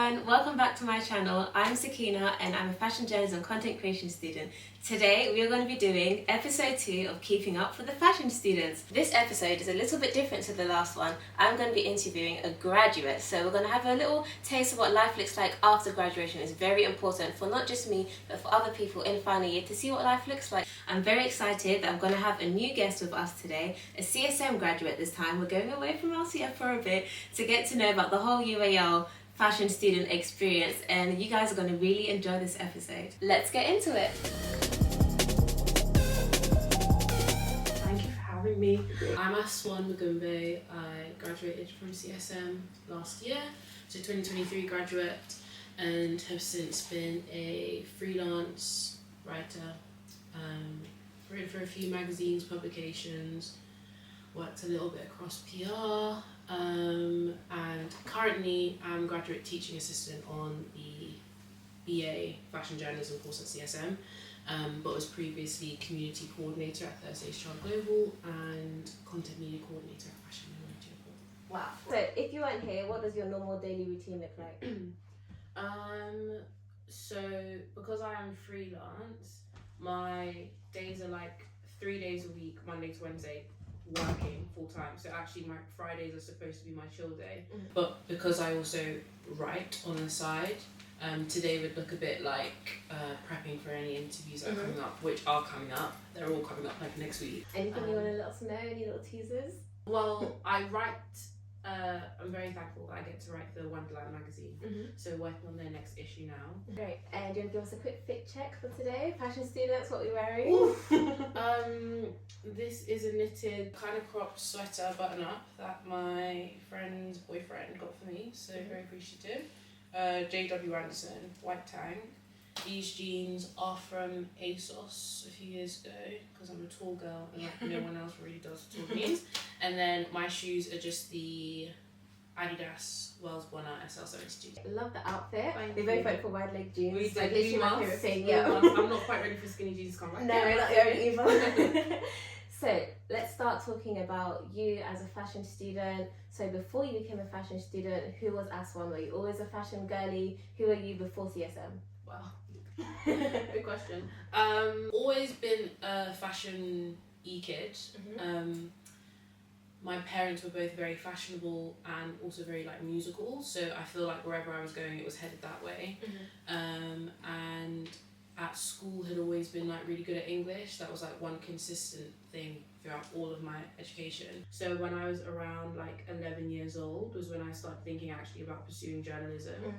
everyone, welcome back to my channel. I'm Sakina and I'm a fashion journalism content creation student. Today we are going to be doing episode 2 of Keeping Up for the Fashion Students. This episode is a little bit different to the last one. I'm going to be interviewing a graduate, so we're going to have a little taste of what life looks like after graduation. It's very important for not just me but for other people in final year to see what life looks like. I'm very excited that I'm going to have a new guest with us today, a CSM graduate this time. We're going away from LCF for a bit to get to know about the whole UAL fashion student experience, and you guys are going to really enjoy this episode. Let's get into it. Thank you for having me. I'm Aswan Magumbe. I graduated from CSM last year, so 2023 graduate, and have since been a freelance writer. Written for a few magazines, publications, worked a little bit across PR, and currently I'm graduate teaching assistant on the BA Fashion Journalism course at CSM, but was previously community coordinator at Thursday's Child Global and content media coordinator at Fashion Minority Report. Wow. So if you weren't here, what does your normal daily routine look like? So because I am freelance, my days are like 3 days a week, Monday to Wednesday, working full time. So actually my Fridays are supposed to be my chill day. But because I also write on the side, today would look a bit like prepping for any interviews that are coming up, which are coming up. They're all coming up like next week. Anything you want to let us know? Any little teasers? Well, I write, I'm very thankful that I get to write the Wonderland magazine. So working on their next issue now. Great. And do you want to give us a quick fit check for today? Fashion students, what are we wearing? This is a knitted kind of cropped sweater button up that my friend's boyfriend got for me, so very appreciative. JW Anderson, white tank. These jeans are from ASOS a few years ago because I'm a tall girl and like no one else really does tall jeans. And then my shoes are just the Adidas Wells Bonner SL72. I love the outfit. Thank We you. both went for wide leg jeans. We Like, did. literally my We favourite must. thing. We Yeah. must. I'm not quite ready for skinny jeans to come back. No, not either. So let's start talking about you as a fashion student. So before you became a fashion student, who was Aswan? Were you always a fashion girly? Who were you before CSM? Wow. Good question. Always been a fashion kid. My parents were both very fashionable and also very like musical, so I feel like wherever I was going it was headed that way. And at school had always been like really good at English. That was like one consistent thing throughout all of my education. So when I was around like 11 years old was when I started thinking actually about pursuing journalism.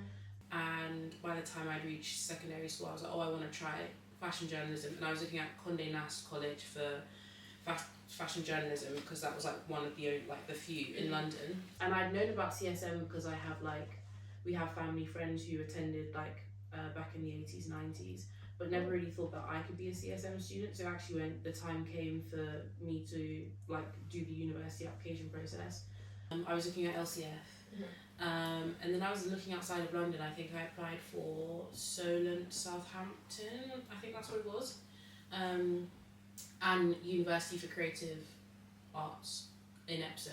And by the time I'd reached secondary school, I was like, oh, I want to try fashion journalism. And I was looking at Condé Nast College for fashion journalism because that was like one of the few in London. And I'd known about CSM because we have family friends who attended back in the 80s, 90s, but never really thought that I could be a CSM student. So actually when the time came for me to do the university application process, I was looking at LCF. And then I was looking outside of London. I think I applied for Solent, Southampton, I think that's what it was, and University for Creative Arts in Ep.2,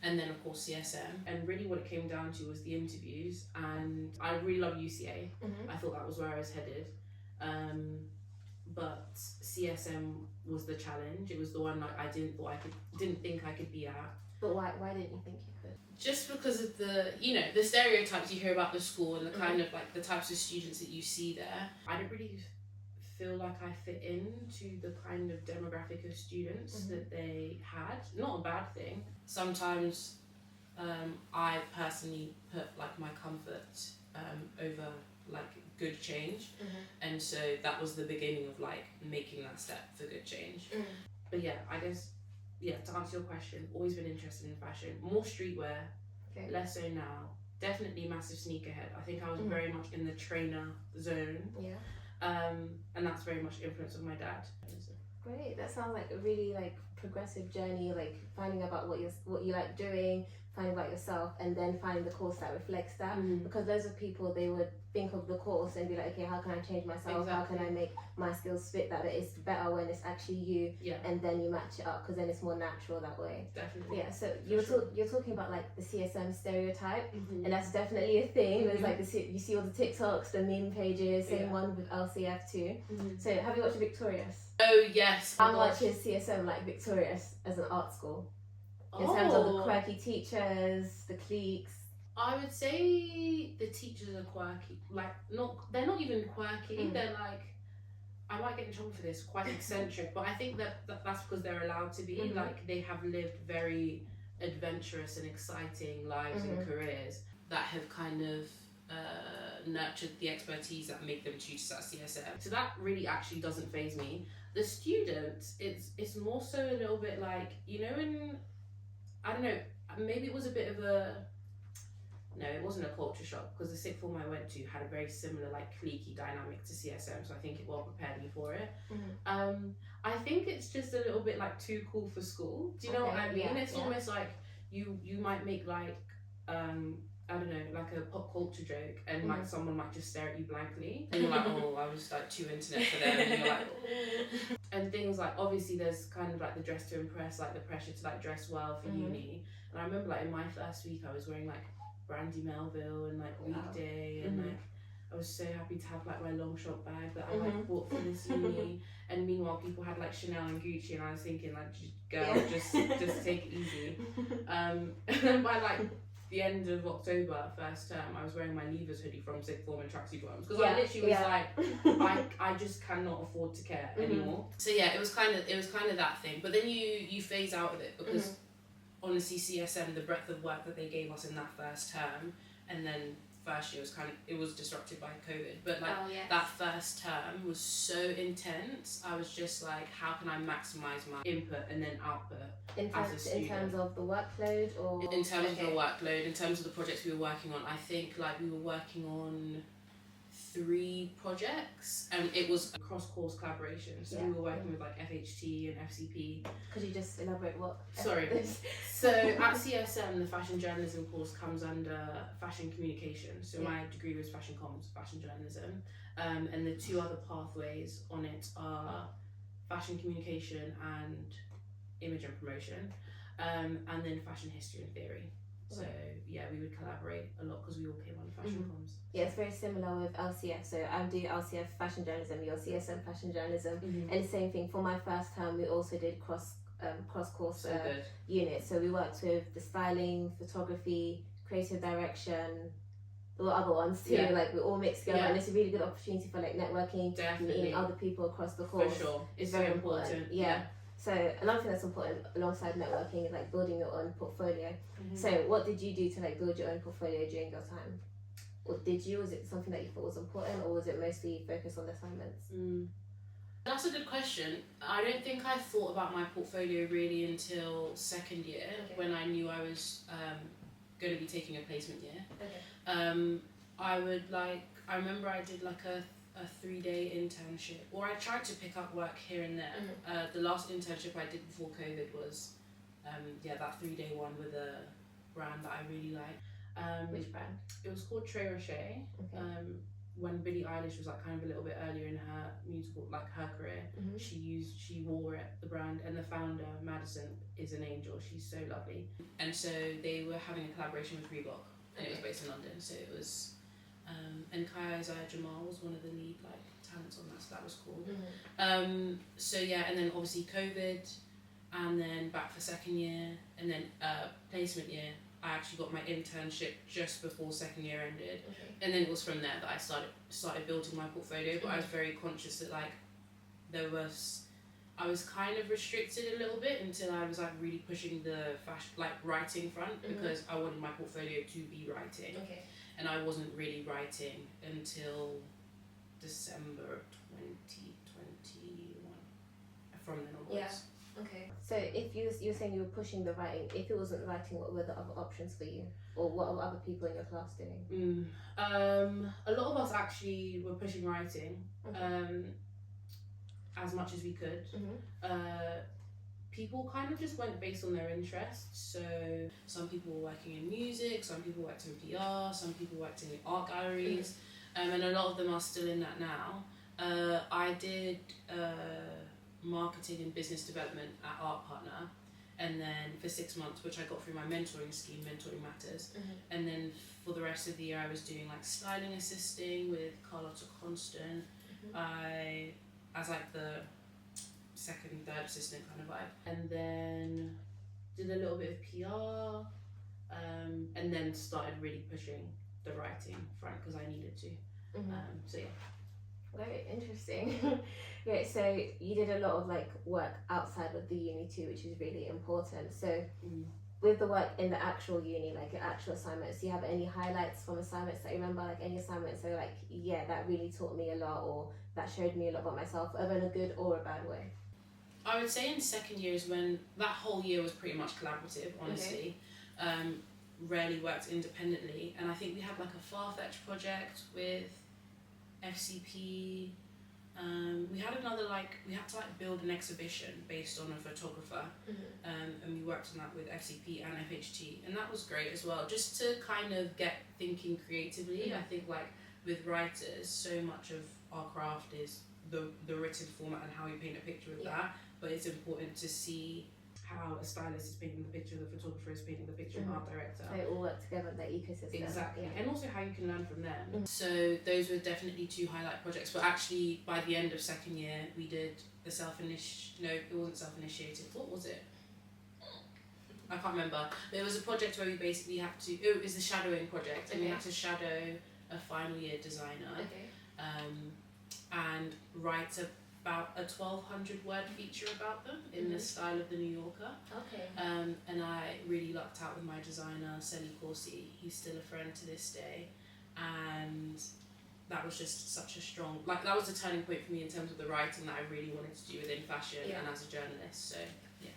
and then of course CSM. And really what it came down to was the interviews, and I really love UCA. I thought that was where I was headed, but CSM was the challenge. It was the one I didn't think I could be at. But why didn't you think you could? Just because of the stereotypes you hear about the school and the kind of the types of students that you see there. I didn't really feel like I fit into the kind of demographic of students that they had. Not a bad thing. Sometimes I personally put my comfort over good change, and so that was the beginning of making that step for good change. But yeah, I guess. Yeah, to answer your question, always been interested in fashion. More streetwear, less so now. Definitely massive sneakerhead. I think I was very much in the trainer zone. Yeah. And that's very much influence of my dad. Great. That sounds like a really progressive journey. Finding about what you like doing, finding about yourself, and then finding the course that reflects that. Because loads of people, they would think of the course and be like, okay, how can I change myself? How can I make my skills fit that? But it's better when it's actually you, and then you match it up, because then it's more natural that way. Definitely. Yeah, so you're talking about like the CSM stereotype, and that's definitely a thing. There's like you see all the TikToks, the meme pages, same one with LCF2. So have you watched Victorious? Oh yes. How much is CSM like Victorious as an art school? In terms of the quirky teachers, the cliques. I would say the teachers are quirky. Like, they're not even quirky. They're like, I might get in trouble for this, quite eccentric. But I think that's because they're allowed to be. Like, they have lived very adventurous and exciting lives and careers that have kind of nurtured the expertise that make them tutors at CSM. So that really actually doesn't faze me. The students, it's more so a little bit like, you know, I don't know, maybe it was a bit of no, it wasn't a culture shock, because the sixth form I went to had a very similar like cliquey dynamic to CSM, so I think it well prepared me for it. I think it's just a little bit like too cool for school. Do you know what I mean? Yeah, it's almost like you might make like I don't know, like a pop culture joke, and like someone might just stare at you blankly, and you're like, oh, I was like too internet for them, and you're like, oh. And things like, obviously there's kind of like the dress to impress, like the pressure to like dress well for uni. And I remember like in my first week I was wearing like Brandy Melville and like Weekday, and like I was so happy to have like my long shot bag that I like bought for this uni. And meanwhile people had like Chanel and Gucci, and I was thinking like, girl, just take it easy. And then by like the end of October, first term, I was wearing my Leavers hoodie from sixth form and tracksuit bottoms, because I literally was like, I just cannot afford to care anymore. So yeah, it was kind of that thing. But then you phase out of it, because honestly, CSM, the breadth of work that they gave us in that first term, and then first year was disrupted by COVID, but like that first term was so intense. I was just like, how can I maximize my input and then output as a student? In terms of the workload, or in terms of the workload, in terms of the projects we were working on, I think like we were working on 3 projects, and it was a cross-course collaboration. So we were working with like FHT and FCP. Could you just elaborate what? Sorry. So at CSM, the fashion journalism course comes under fashion communication. So my degree was fashion comms, fashion journalism, and the 2 other pathways on it are fashion communication and image and promotion, and then fashion history and theory. So yeah, we would collaborate a lot because we all came on fashion comms. Yeah, it's very similar with LCF. So I'm doing LCF fashion journalism, your CSM fashion journalism, and the same thing for my first term. We also did cross course units. So we worked with the styling, photography, creative direction. There were other ones too. Like we all mixed together, and it's a really good opportunity for like networking, meeting other people across the course. For sure, it's very important. Yeah. So another thing that's important alongside networking is like building your own portfolio. So what did you do to like build your own portfolio during your time? Or was it something that you thought was important, or was it mostly focused on assignments? That's a good question. I don't think I thought about my portfolio really until second year, when I knew I was going to be taking a placement year. I remember I did like a 3-day internship, or I tried to pick up work here and there. The last internship I did before COVID was that 3-day one with a brand that I really like. Which brand? It was called Très Rocher. When Billie Eilish was like kind of a little bit earlier in her musical, like her career, she wore it, the brand, and the founder, Madison, is an angel. She's so lovely. And so they were having a collaboration with Reebok, and it was based in London, so it was and Kaya Isaiah Jamal was one of the lead like talents on that, so that was cool. So yeah, and then obviously COVID, and then back for second year, and then placement year. I actually got my internship just before second year ended, and then it was from there that I started building my portfolio. But I was very conscious that like I was kind of restricted a little bit until I was like really pushing the writing front, because I wanted my portfolio to be writing. And I wasn't really writing until December of 2021. From then onwards. So if you're saying you were pushing the writing, if it wasn't writing, what were the other options for you? Or what were other people in your class doing? A lot of us actually were pushing writing as much as we could. people kind of just went based on their interests. So some people were working in music, some people worked in PR, some people worked in art galleries, and a lot of them are still in that now. I did marketing and business development at Art Partner, and then for 6 months, which I got through my mentoring scheme, Mentoring Matters, and then for the rest of the year I was doing like styling assisting with Carlotta Constant. I as like the second, third assistant kind of vibe, and then did a little bit of PR, and then started really pushing the writing front because I needed to. So yeah. Very interesting. Great. So you did a lot of like work outside of the uni too, which is really important. So with the work in the actual uni, like your actual assignments, do you have any highlights from assignments that you remember, like any assignments so like, yeah, that really taught me a lot, or that showed me a lot about myself, either in a good or a bad way? I would say in second year is when that whole year was pretty much collaborative, honestly. Rarely worked independently, and I think we had like a far-fetched project with FCP. We had another we had to build an exhibition based on a photographer, and we worked on that with FCP and FHT, and that was great as well, just to kind of get thinking creatively. I think with writers, so much of our craft is the written format and how we paint a picture with that, but it's important to see how a stylist is painting the picture, the photographer is painting the picture, and art director. They all work together in that ecosystem. Exactly, and also how you can learn from them. So those were definitely two highlight projects. But actually, by the end of second year, we did the no, it wasn't self-initiated. What was it? I can't remember. But it was a project where we basically had to. It was the shadowing project, and we had to shadow a final year designer, and write about a 1,200 word feature about them in the style of the New Yorker. And I really lucked out with my designer, Sally Corsi. He's still a friend to this day, and that was just such a strong, that was a turning point for me in terms of the writing that I really wanted to do within fashion and as a journalist. So yeah.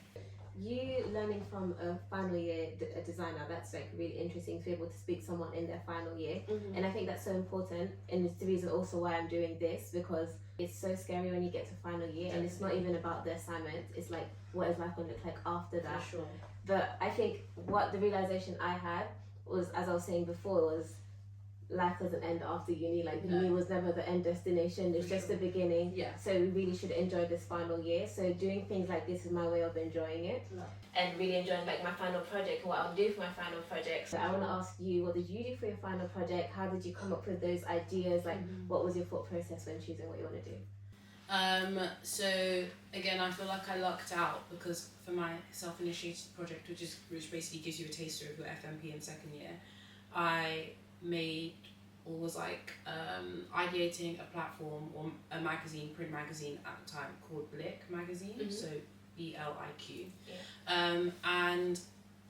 You learning from a final year designer, that's really interesting to be able to speak to someone in their final year. And I think that's so important, and it's the reason also why I'm doing this, because it's so scary when you get to final year and it's not even about the assignment, it's what is life going to look like after that. For sure. But I think what the realization I had was, as I was saying before, was life doesn't end after uni. Uni was never the end destination, it's just the beginning. So we really should enjoy this final year. So doing things like this is my way of enjoying it, and really enjoying my final project and what I'll do for my final project. So I want to ask you, what did you do for your final project? How did you come up with those ideas? What was your thought process when choosing what you want to do? So again, I feel like I lucked out, because for my self-initiated project, which basically gives you a taster of the FMP in second year, I was ideating a platform or a magazine, print magazine at the time, called Blick magazine, so BLIQ. And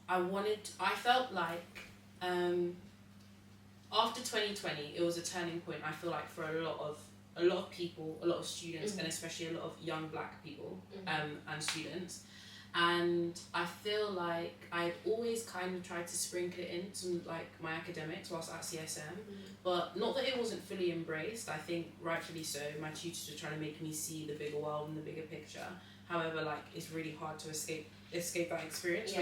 I felt like after 2020, it was a turning point, I feel like, for a lot of people, a lot of students, and especially a lot of young black people and students. And I feel like I'd always kind of tried to sprinkle it into my academics whilst at CSM, but not that it wasn't fully embraced. I think rightfully so. My tutors were trying to make me see the bigger world and the bigger picture. However, it's really hard to escape that experience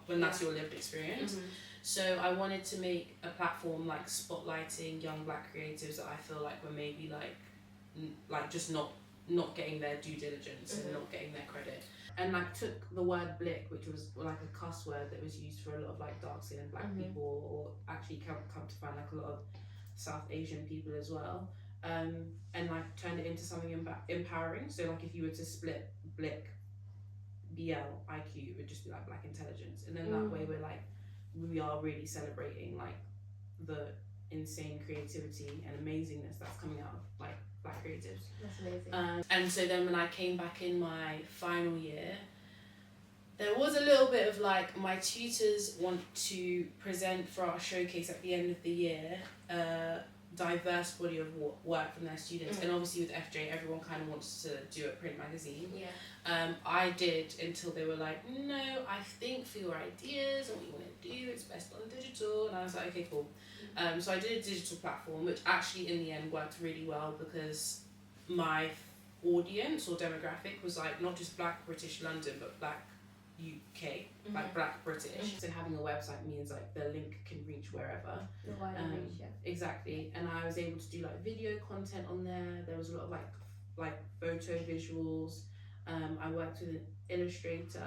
when that's your lived experience. So I wanted to make a platform spotlighting young black creatives that I feel were maybe just not getting their due diligence and not getting their credit. And took the word blick, which was a cuss word that was used for a lot of dark skinned black people, or actually come to find a lot of South Asian people as well, and turned it into something empowering. So if you were to split blick BLIQ, it would just be black intelligence, and then that way we are really celebrating the insane creativity and amazingness that's coming out of black creatives. That's amazing. And so then when I came back in my final year, there was a little bit of my tutors want to present for our showcase at the end of the year a diverse body of work from their students. And obviously with FJ, everyone kind of wants to do a print magazine. I did, until they were no, I think for your ideas and what you want to do, it's best on digital. And I was okay, cool. So I did a digital platform, which actually in the end worked really well, because my audience or demographic was like not just Black British London, but Black UK, like Black British. So having a website means like the link can reach wherever. The wider reach, yeah. Exactly. And I was able to do like video content on there. There was a lot of like photo visuals. I worked with an illustrator,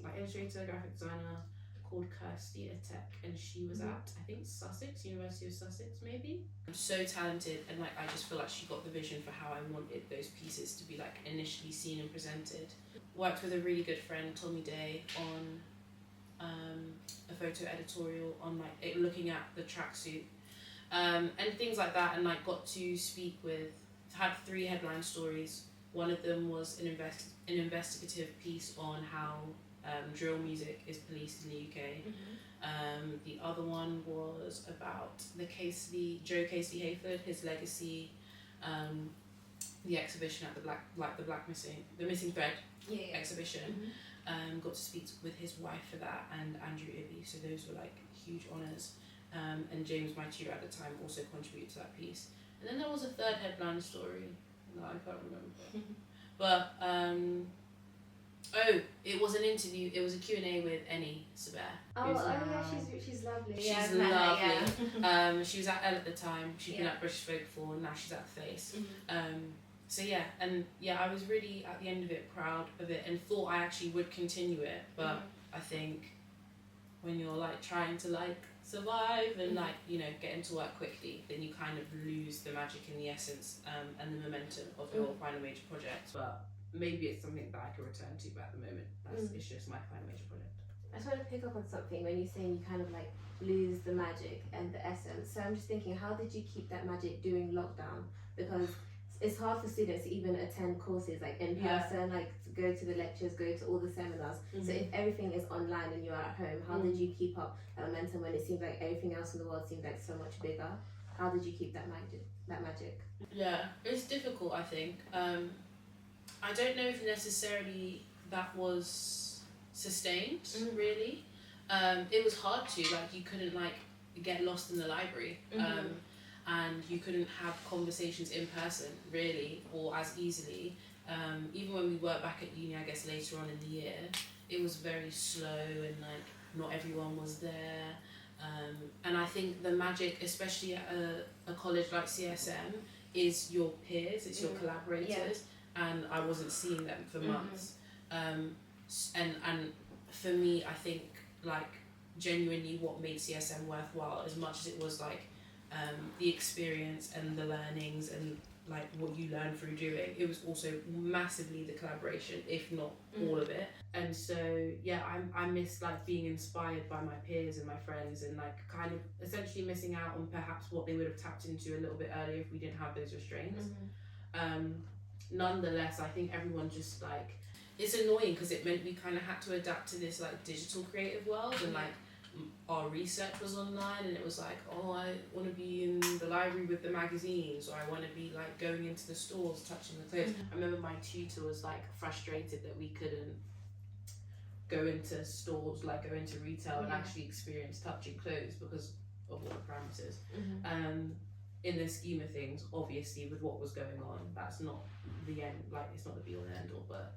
graphic designer called Kirsty Tech, and she was at I think Sussex, University of Sussex maybe. So talented, and like I just feel like she got the vision for how I wanted those pieces to be like initially seen and presented. Worked with a really good friend, Tommy Day, on a photo editorial on like looking at the tracksuit and things like that, and like got to speak with, had 3 headline stories. One of them was an investigative piece on how drill music is policed in the UK. The other one was about Joe Casely Hayford, his legacy, the exhibition at the Missing Thread exhibition. Got to speak with his wife for that, and Andrew Ibby. So those were like huge honours. And James, my tutor at the time, also contributed to that piece. And then there was a 3rd headline story that I can't remember. But it was an interview. It was a Q&A with Eni Saber. Yeah, she's lovely. She's lovely. She was at Elle at the time. She'd been at British Folk before, and now she's at Face. So yeah, and yeah, I was really at the end of it proud of it, and thought I actually would continue it. But I think when you're like trying to like survive and like, you know, get into work quickly, then you kind of lose the magic and the essence and the momentum of your final major project. But maybe it's something that I can return to, but at the moment it's just my final major project. I just want to pick up on something when you're saying you kind of like lose the magic and the essence. So I'm just thinking, how did you keep that magic during lockdown? Because it's hard for students to even attend courses like in person, like to go to the lectures, go to all the seminars. So if everything is online and you're at home, how did you keep up that momentum when it seemed like everything else in the world seemed like so much bigger? How did you keep that magic? Yeah, it's difficult, I think. I don't know if necessarily that was sustained, really. It was hard to, like, you couldn't like get lost in the library. And you couldn't have conversations in person, really, or as easily. Even when we were back at uni, I guess later on in the year, it was very slow and like not everyone was there. And I think the magic, especially at a college like CSM, is your peers, it's your collaborators, and I wasn't seeing them for months. And for me, I think like genuinely what made CSM worthwhile, as much as it was like the experience and the learnings and like what you learn through doing, it was also massively the collaboration, if not all of it. And so yeah, I miss like being inspired by my peers and my friends, and like kind of essentially missing out on perhaps what they would have tapped into a little bit earlier if we didn't have those restraints. Nonetheless, I think everyone just like, it's annoying because it meant we kind of had to adapt to this like digital creative world, and like our research was online, and it was like, oh, I want to be in the library with the magazines, or I want to be like going into the stores touching the clothes. I remember my tutor was like frustrated that we couldn't go into stores, like go into retail and actually experience touching clothes because of all the parameters. In the scheme of things, obviously with what was going on, that's not the end, like it's not the be all and end all, but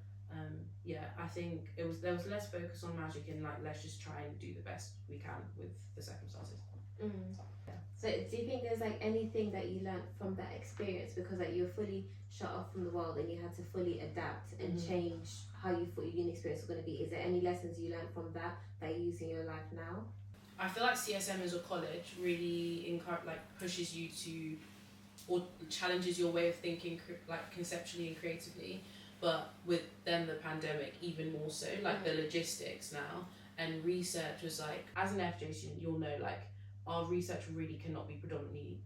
yeah, I think there was less focus on magic, and like let's just try and do the best we can with the circumstances. So do you think there's like anything that you learned from that experience, because like you were fully shut off from the world and you had to fully adapt and change how you thought your uni experience was going to be? Is there any lessons you learned from that you use in your life now? I feel like CSM as a college really pushes you to, or challenges your way of thinking like conceptually and creatively. But with then the pandemic, even more so, like the logistics now, and research was like, as an FJ student, you'll know like our research really cannot be predominantly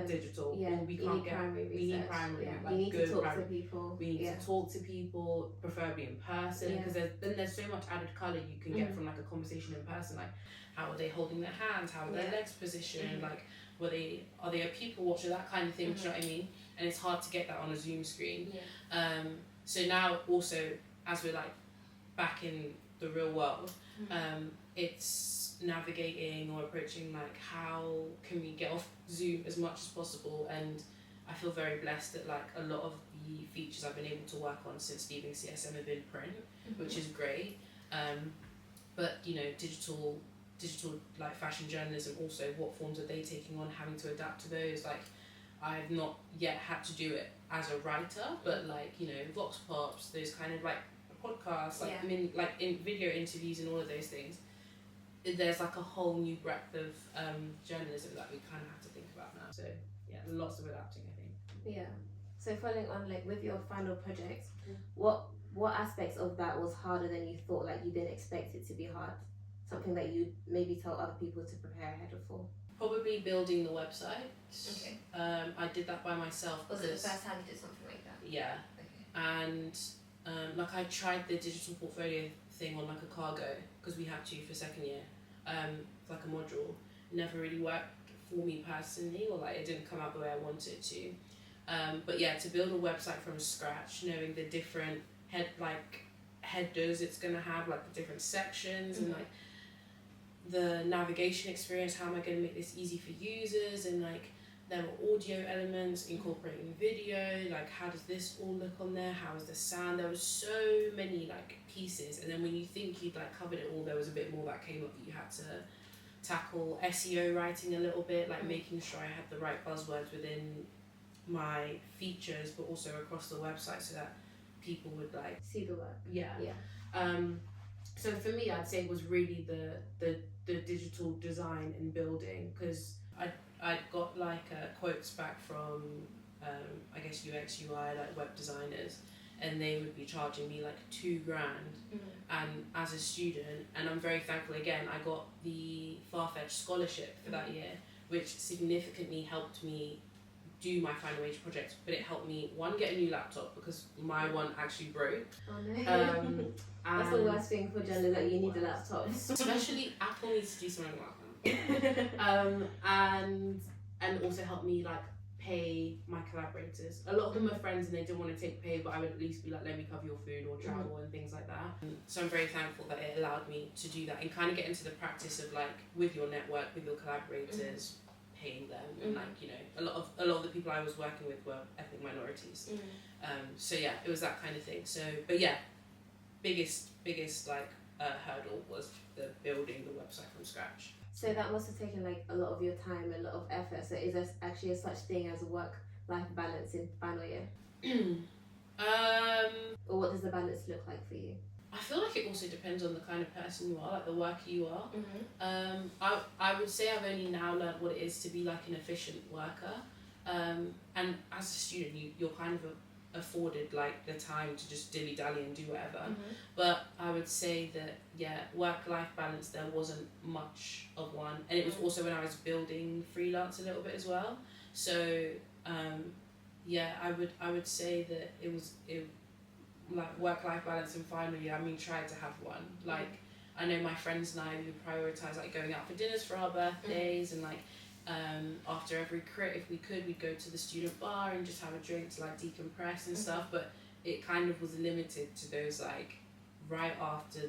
digital. Yeah, we can't get primary. We need primary. Like we need good to talk primary. to people. We need to talk to people, preferably in person, because there's so much added colour you can get from like a conversation in person. Like, how are they holding their hands? How are their legs positioned? Like, are they a people watcher? That kind of thing. Do you know what I mean? And it's hard to get that on a Zoom screen. So now also, as we're like back in the real world, it's navigating or approaching like how can we get off Zoom as much as possible and I feel very blessed that like a lot of the features I've been able to work on since leaving CSM have been print, which is great. But you know, digital like fashion journalism also, what forms are they taking on, having to adapt to those? Like I've not yet had to do it as a writer, but like, you know, vox pops, those kind of like podcasts, like I mean, like in video interviews and all of those things, there's like a whole new breadth of journalism that we kind of have to think about now. So yeah, lots of adapting, I think. Yeah. So following on, like with your final project, what aspects of that was harder than you thought? Like you didn't expect it to be hard? Something that you maybe tell other people to prepare ahead of for? Probably building the website. Okay. I did that by myself. Was it the first time you did something like that? Yeah. Okay. And like I tried the digital portfolio thing on like a cargo, because we had to for second year, like a module. Never really worked for me personally, or like it didn't come out the way I wanted it to. But yeah, to build a website from scratch, knowing the different headers it's gonna have, like the different sections, and like the navigation experience, how am I going to make this easy for users, and like there were audio elements, incorporating video, like how does this all look on there, how is the sound, there was so many like pieces, and then when you think you'd like covered it all, there was a bit more that came up that you had to tackle. SEO writing a little bit, like making sure I had the right buzzwords within my features but also across the website so that people would like see the work. Yeah. So for me, I'd say it was really the digital design and building, because I got like quotes back from I guess UX UI like web designers, and they would be charging me like $2,000 and as a student, and I'm very thankful again I got the Farfetch scholarship for that year, which significantly helped me do my final age project, but it helped me get a new laptop because my one actually broke. Oh no. That's the worst thing for journalists, that you need a laptop. Especially Apple needs to do something like that. And also help me like pay my collaborators. A lot of them are friends and they didn't want to take pay, but I would at least be like, let me cover your food or travel and things like that. So I'm very thankful that it allowed me to do that and kind of get into the practice of like with your network, with your collaborators, paying them, and like, you know, a lot of the people I was working with were ethnic minorities. So yeah, it was that kind of thing. So but yeah, biggest like hurdle was the building the website from scratch. So that must have taken like a lot of your time, a lot of effort. So is there actually such thing as a work-life balance in final year? Or what does the balance look like for you? I feel like it also depends on the kind of person you are, like the worker you are. I would say I've only now learned what it is to be like an efficient worker. And as a student, you're kind of afforded like the time to just dilly-dally and do whatever. But I would say that, yeah, work-life balance, there wasn't much of one. And it was also when I was building freelance a little bit as well. So, yeah, I would say that it like work-life balance in final year, I mean, tried to have one. Like, I know my friends and I would prioritise like going out for dinners for our birthdays, and like after every crit, if we could, we'd go to the student bar and just have a drink to like decompress and stuff. But it kind of was limited to those like right after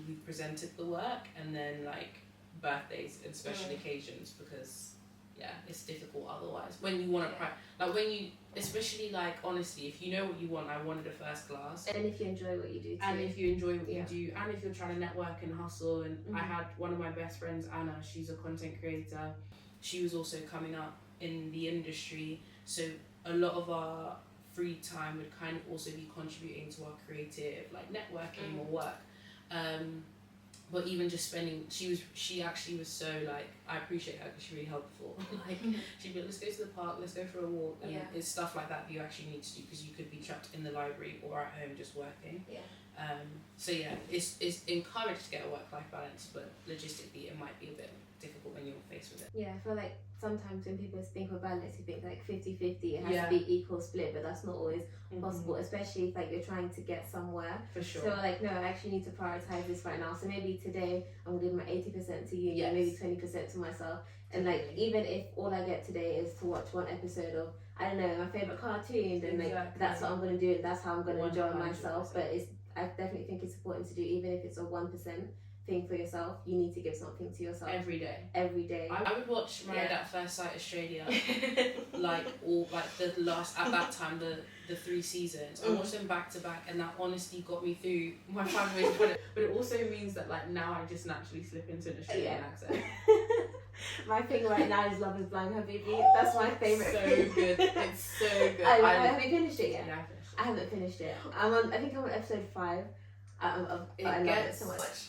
we presented the work, and then like birthdays and special occasions, because yeah, it's difficult otherwise. When you want to like when you, especially like honestly, if you know what you want, I wanted a first class. And if you enjoy what you do too. And if you enjoy what you do, and if you're trying to network and hustle. And I had one of my best friends, Anna, she's a content creator. She was also coming up in the industry, so a lot of our free time would kind of also be contributing to our creative like networking or work. But even just spending, she actually was so like, I appreciate her because she's really helpful. Like she'd be like, let's go to the park, let's go for a walk, and it's stuff like that you actually need to do, because you could be trapped in the library or at home just working. So yeah, it's encouraged to get a work-life balance, but logistically it might be a bit difficult when you're faced with it. Yeah, I feel like sometimes when people think of balance, you think like 50-50, it has to be equal split, but that's not always possible, especially if like you're trying to get somewhere. For sure. So like, no, I actually need to prioritize this right now. So maybe today I'm gonna give my 80% to you, and maybe 20% to myself. And like, even if all I get today is to watch one episode of, I don't know, my favorite cartoon, then like that's what I'm gonna do, and that's how I'm gonna enjoy myself. But I definitely think it's important to do, even if it's a 1%, thing for yourself, you need to give something to yourself every day. Every day. I would watch Married at First Sight Australia, the last at that time the 3 seasons. I watched them back to back, and that honestly got me through my 5 ways to put it. But it also means that like now I just naturally slip into an Australian accent. My thing right now is Love Is Blind, Habibi. That's my favourite. So good. It's so good. Have you finished it yet? Yeah, I finished it. I haven't finished it. I think I'm on episode 5. I love it so much.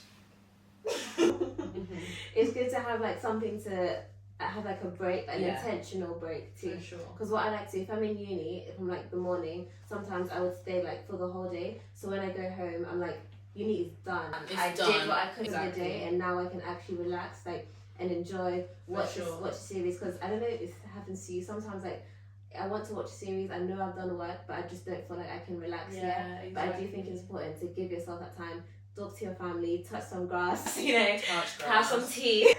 It's good to have like something to have like a break, an intentional break too. For sure. Because what I like to do, if I'm in uni, if I'm like the morning, sometimes I would stay like for the whole day. So when I go home, I'm like, uni is done. I did what I could for the day, and now I can actually relax, like, and enjoy watch a series. Because I don't know if this happens to you. Sometimes like I want to watch a series. I know I've done work, but I just don't feel like I can relax yet. Exactly. But I do think it's important to give yourself that time. Talk to your family, touch some grass, have some tea.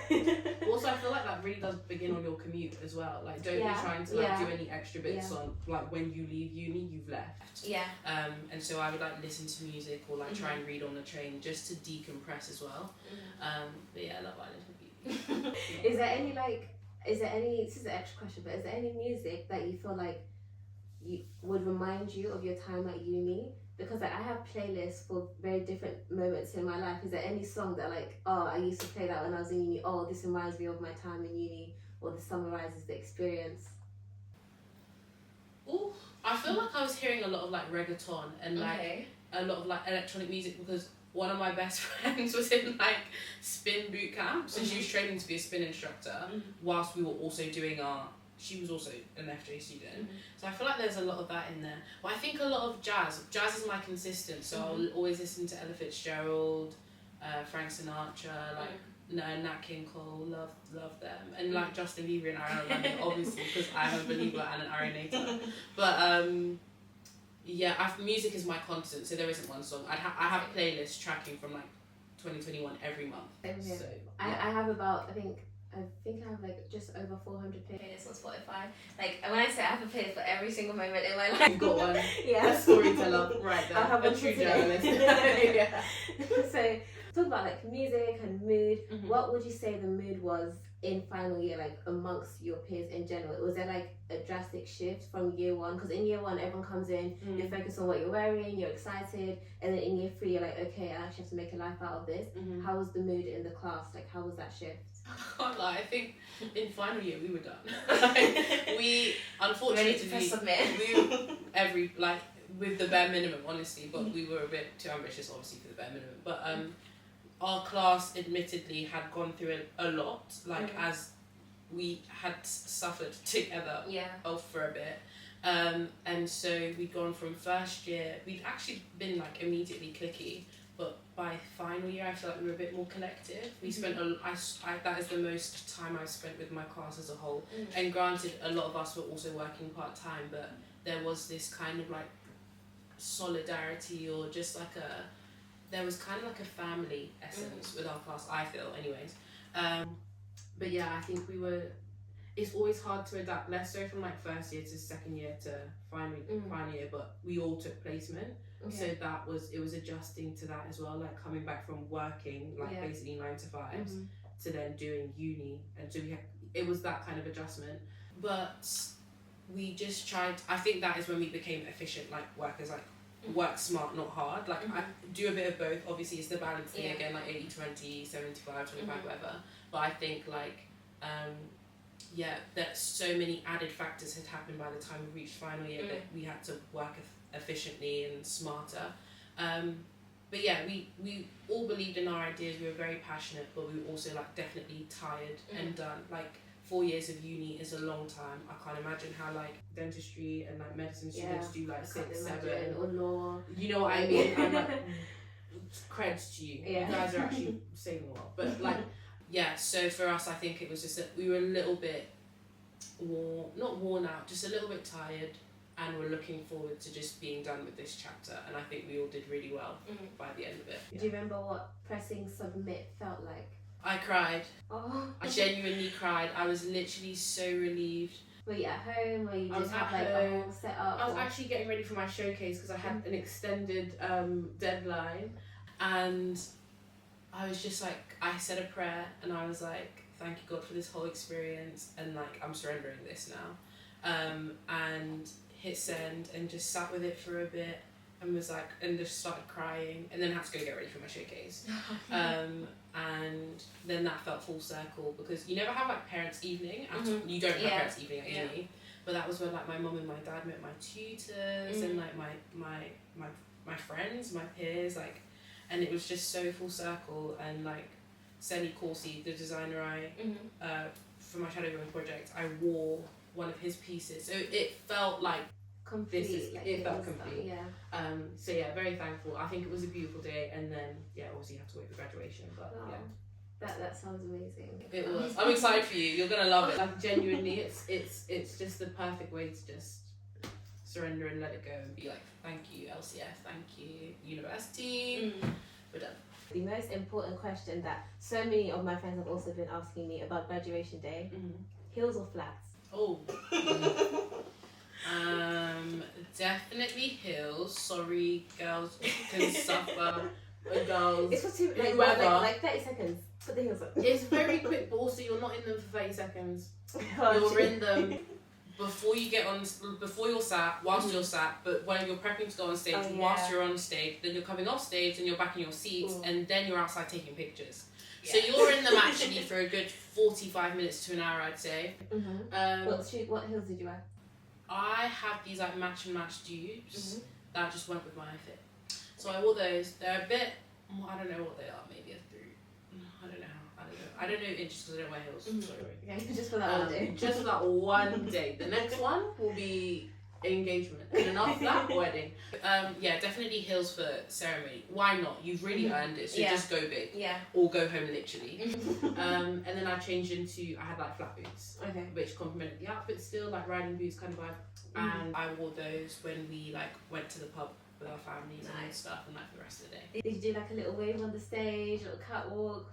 Also, I feel like that really does begin on your commute as well. Like, don't be trying to like do any extra bits on like when you leave uni, you've left. Yeah. And so I would like listen to music or like try and read on the train just to decompress as well. But yeah, Love Island. Is there any this is an extra question, but is there any music that you feel like you would remind you of your time at uni? Because like I have playlists for very different moments in my life. Is there any song that like, oh, I used to play that when I was in uni, oh, this reminds me of my time in uni, or this summarizes the experience? Oh, I feel like I was hearing a lot of like reggaeton and like a lot of like electronic music, because one of my best friends was in like spin boot camp, so she was training to be a spin instructor whilst we were also doing she was also an FJ student. So I feel like there's a lot of that in there. But I think a lot of jazz is my consistent, so I'll always listen to Ella Fitzgerald, Frank Sinatra, like Nat King Cole, love them. And like Justin Bieber and Ariana Grande, obviously, because I'm a believer and an Arianator. But music is my constant, so there isn't one song. I have playlists tracking from like 2021 every month. So, I have about, I think I have like just over 400 playlists on Spotify. Like when I say I have a playlist for every single moment in my life. You've got one. Yeah. A storyteller right there. I have a true journalist. So talk about like music and mood. What would you say the mood was in final year, like amongst your peers in general? Was there like a drastic shift from year 1? Because in year 1 everyone comes in, you're focused on what you're wearing, you're excited, and then in year 3 you're like, okay, I actually have to make a life out of this. How was the mood in the class? Like how was that shift? I can't lie, I think in final year we were done. We unfortunately with the bare minimum, honestly, but we were a bit too ambitious obviously for the bare minimum. But our class admittedly had gone through a lot, like as we had suffered together for a bit. And so we'd gone from first year, we'd actually been like immediately cliquey, but by final year I feel like we were a bit more collective. We spent that is the most time I've spent with my class as a whole. And granted, a lot of us were also working part-time, but there was this kind of like solidarity, or just like there was kind of like a family essence with our class, I feel anyways. But yeah, I think it's always hard to adapt, less so from like first year to second year to final year, but we all took placement. So it was adjusting to that as well, like coming back from working like basically 9 to 5s to then doing uni, and so it was that kind of adjustment. But we just tried, I think that is when we became efficient like workers, like work smart, not hard. Like I do a bit of both, obviously it's the balance thing again, like 80-20, 75-25, whatever. But I think like that so many added factors had happened by the time we reached final year that we had to work efficiently and smarter. But yeah, we all believed in our ideas, we were very passionate, but we were also like definitely tired and done. Like 4 years of uni is a long time. I can't imagine how like dentistry and like medicine students do like 6, 7 or law. You know what I mean? I'm like, creds to you. You guys are actually saving the world. But like, yeah, so for us I think it was just that we were a little bit not worn out, just a little bit tired, and we're looking forward to just being done with this chapter, and I think we all did really well by the end of it. Do you remember what pressing submit felt like? I cried. Oh. I genuinely cried. I was literally so relieved. Were you at home, or you just had like a whole set up? I was actually getting ready for my showcase because I had an extended deadline, and I was just like, I said a prayer and I was like, thank you God for this whole experience, and like I'm surrendering this now, and hit send and just sat with it for a bit and was like, and just started crying, and then had to go get ready for my showcase. And then that felt full circle, because you never have like parents' evening you don't have parents' evening at uni, but that was when like my mum and my dad met my tutors and like my friends, my peers, like, and it was just so full circle. And like Sally Corsi, the designer for my shadow drawing project, I wore one of his pieces, so it felt like complete. It felt complete. So yeah, very thankful. I think it was a beautiful day, and then obviously you have to wait for graduation, but that sounds amazing. It was. I'm excited for you. You're gonna love it. Like genuinely, it's just the perfect way to just surrender and let it go and be like, thank you LCF, thank you university. We're done. The most important question that so many of my friends have also been asking me about graduation day: heels or flats? Oh. Definitely heels. Sorry, girls can suffer. Girls, it's for two, like 30 seconds. Put the heels on. It's very quick, but also you're not in them for 30 seconds. You're in them before you get on, before you're sat, whilst you're sat, but when you're prepping to go on stage, whilst you're on stage, then you're coming off stage and you're back in your seats, and then you're outside taking pictures. So you're in them actually for a good 45 minutes to an hour, I'd say. What heels did you wear? I have these like match and match dupes that just went with my outfit. So I wore those. They're a bit, I don't know what they are, maybe a 3. I don't know inches because I don't wear heels. Sorry. Okay, just for that one day. Just for that one day. The next one will be engagement, and then after that, wedding. Definitely heels for ceremony. Why not? You've really earned it, so just go big. Or go home literally. And then I changed into, I had like flat boots, which complemented the outfit still, like riding boots kind of vibe. And I wore those when we like went to the pub with our families and stuff, and like for the rest of the day. Did you do like a little wave on the stage, a little catwalk?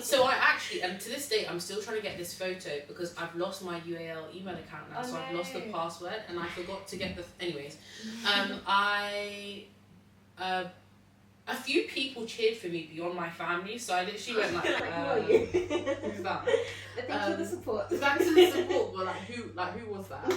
So I actually, and to this day, I'm still trying to get this photo because I've lost my UAL email account now, so I've lost the password and I forgot to get the. Anyways, a few people cheered for me beyond my family, so I literally went like, who are you? Who's that? Thanks for the support. Thanks for the support, but who was that?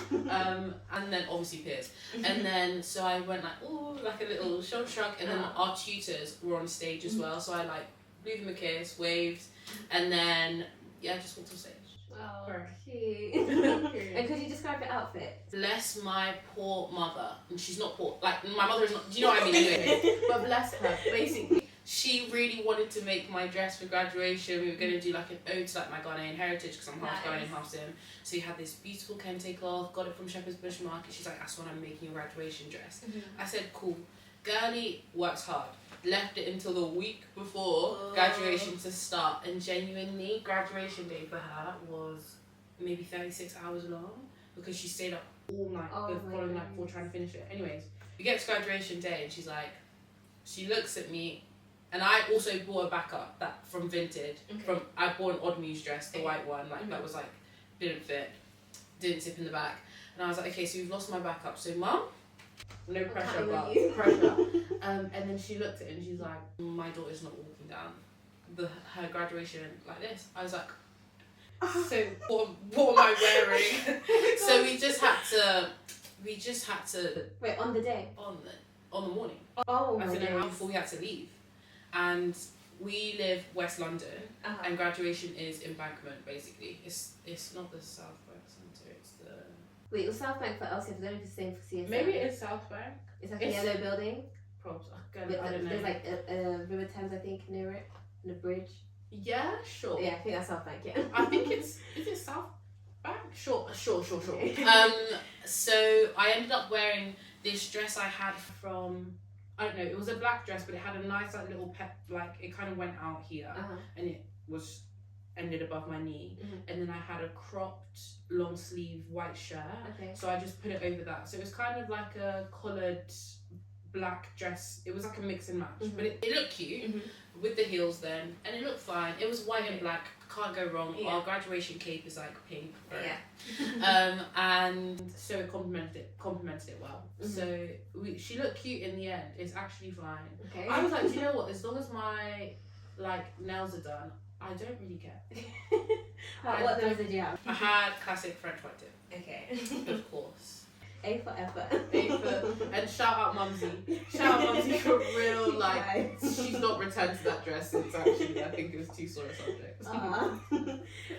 And then obviously peers. And then so I went like, oh, like a little shoulder shrug, and then our tutors were on stage as well, so I like blew them a kiss, waved, and then just walked on stage. Oh, cute. And could you describe your outfit? Bless my poor mother, and she's not poor, like my mother is not, do you know what I mean anyway? But bless her, basically. She really wanted to make my dress for graduation. We were going to do like an ode to like my Ghanaian heritage, because I'm half Ghanaian, half Sim. So you had this beautiful kente cloth, got it from Shepherd's Bush Market. She's like, Aswan, I'm making a graduation dress. I said, cool. Girly works hard. Left it until the week before graduation to start, and genuinely graduation day for her was maybe 36 hours long, because she stayed up all night the following night before trying to finish it. Anyways, we get to graduation day and she's like, she looks at me, and I also bought a backup that from Vinted. I bought an Odd Muse dress, the white one, like that was like didn't fit, didn't zip in the back, and I was like, okay, so we've lost my backup, so mum, no pressure, but pressure. And then she looked at it and she's like, my daughter's not walking down her graduation like this. I was like, so what am I wearing? So we just had to wait on the day, on the morning. Oh, as in an hour before we had to leave. And we live West London, and graduation is Embankment basically. It's not the South Bank Centre, it's the. Wait, it was South Bank for LCF, I don't know if it's the same for CSM. Maybe it's South Bank. It's like a yellow building. Probs. I don't know. There's like a River Thames, I think, near it, and a bridge. Yeah, sure. Yeah, I think that's South Bank, yeah. I think is it South Bank? Sure. So I ended up wearing this dress I had from, I don't know, it was a black dress, but it had a nice like little like it kind of went out here, and it was ended above my knee, and then I had a cropped long sleeve white shirt, so I just put it over that, so it was kind of like a collared black dress. It was like a mix and match, but it looked cute with the heels then, and it looked fine. It was white and black, can't go wrong. Our graduation cape is like pink, and so it complemented it well. So she looked cute in the end. It's actually fine. I was like, do you know what, as long as my like nails are done. I don't really care. What nails did you have? I had classic French white tip. Okay. Of course. A for effort. And shout out Mumsy. Shout out Mumsy for real, like, she's not returned to that dress since actually, I think it was too sore a subject.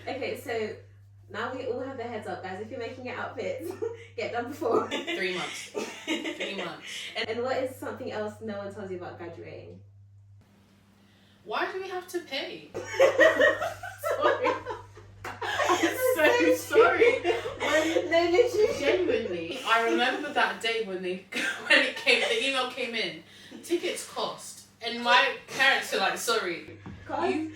Okay, so now we all have the heads up, guys. If you're making your outfits, get done before. 3 months. 3 months. And what is something else no one tells you about graduating? Why do we have to pay? Sorry. I'm so sorry. No, literally. Genuinely, I remember that day when the email came in. Tickets cost, and my parents are like, "Sorry,